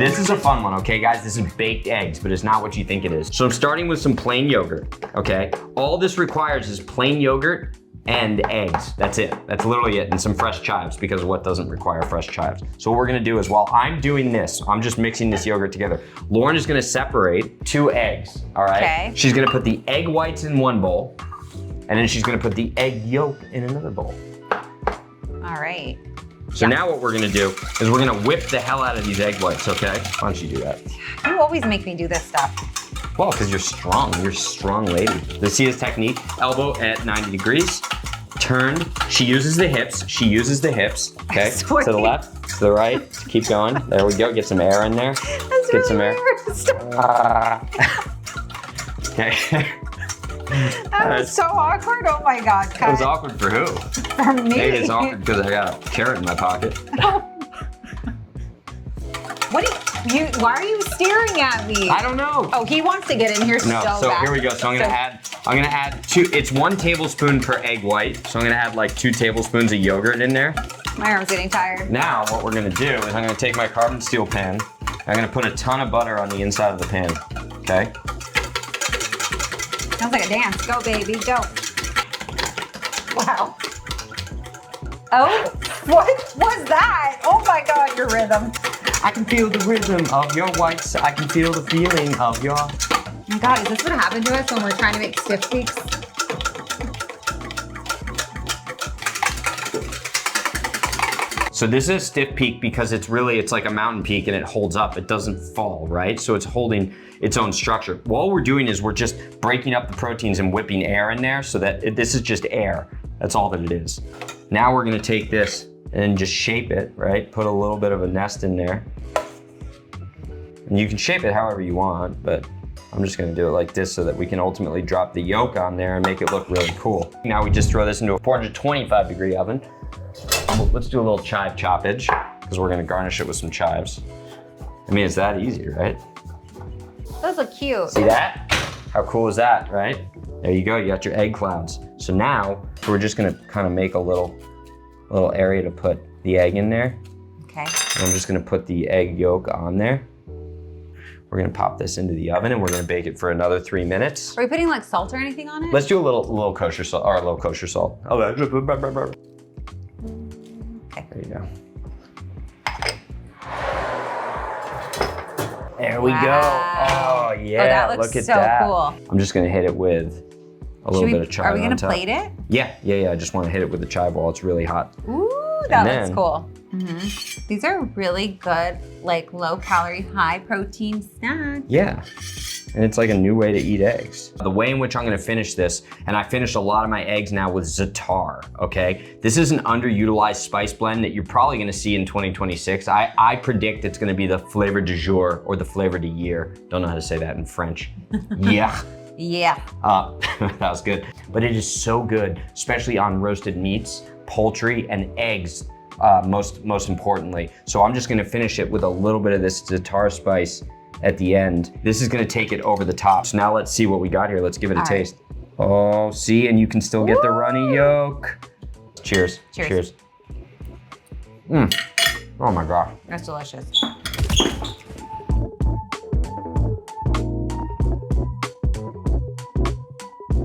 This is a fun one, okay, guys? This is baked eggs, but it's not what you think it is. So I'm starting with some plain yogurt, okay? All this requires is plain yogurt and eggs. That's it. That's literally it. And some fresh chives, because what doesn't require fresh chives? So what we're gonna do is, while I'm doing this, I'm just mixing this yogurt together. Lauren is gonna separate 2 eggs, all right? Okay. She's gonna put the egg whites in one bowl, and then she's gonna put the egg yolk in another bowl. All right. So now what we're gonna do is we're gonna whip the hell out of these egg whites, okay? Why don't you do that? You always make me do this stuff. Well, because you're strong. You're a strong lady. Let's see this technique. Elbow at 90 degrees. Turned. She uses the hips. She uses the hips. Okay. To the left, to the right. Keep going. There we go. Get some air in there. That's Get some really air. Okay. That was so awkward. Oh my God. It was awkward for who? For me. Maybe it's awkward because I got a carrot in my pocket. What do you, why are you staring at me? I don't know. Oh, he wants to get in here No, so so bad. here we go. So I'm gonna add 2, it's 1 tablespoon per egg white. So I'm gonna add like 2 tablespoons of yogurt in there. My arm's getting tired. Now what we're gonna do is I'm gonna take my carbon steel pan. I'm gonna put a ton of butter on the inside of the pan, okay? Sounds like a dance. Go, baby, go. Wow. Oh, what was that? Oh my God, your rhythm. I can feel the rhythm of your whites. I can feel the feeling of your... Oh my God, is this what happened to us when we're trying to make stiff peaks? So this is a stiff peak because it's like a mountain peak and it holds up. It doesn't fall, right? So it's holding its own structure. All we're doing is we're just breaking up the proteins and whipping air in there so that this is just air. That's all that it is. Now we're gonna take this and just shape it, right? Put a little bit of a nest in there. And you can shape it however you want, but I'm just gonna do it like this so that we can ultimately drop the yolk on there and make it look really cool. Now we just throw this into a 425-degree oven. Let's do a little chive choppage because we're gonna garnish it with some chives. I mean, it's that easy, right? Those look cute. See that? How cool is that, right? There you go, you got your egg clouds. So now we're just gonna kind of make a little area to put the egg in there. Okay. And I'm just gonna put the egg yolk on there. We're gonna pop this into the oven and we're gonna bake it for another 3 minutes. Are we putting like salt or anything on it? Let's do a little kosher salt, or a little kosher salt. Oh, there you go. There we go. Oh yeah, Oh, that looks look at so that. cool. I'm just gonna hit it with a little bit of chive. Are we gonna on top. plate it? Yeah. I just wanna hit it with the chive while it's really hot. Ooh, that looks then- cool. These are really good, like low calorie, high protein snacks. Yeah. And it's like a new way to eat eggs. The way in which I'm gonna finish this, and I finished a lot of my eggs now with Za'atar, okay? This is an underutilized spice blend that you're probably gonna see in 2026. I predict it's gonna be the flavor du jour or the flavor du year. Don't know how to say that in French. Yeah. Yeah. That was good. But it is so good, especially on roasted meats, poultry, and eggs, most importantly. So I'm just gonna finish it with a little bit of this Za'atar spice at the end. This is gonna take it over the top. So now let's see what we got here. Let's give it a taste. Oh, see, and you can still get the runny yolk. Cheers. Cheers. Oh my God. That's delicious.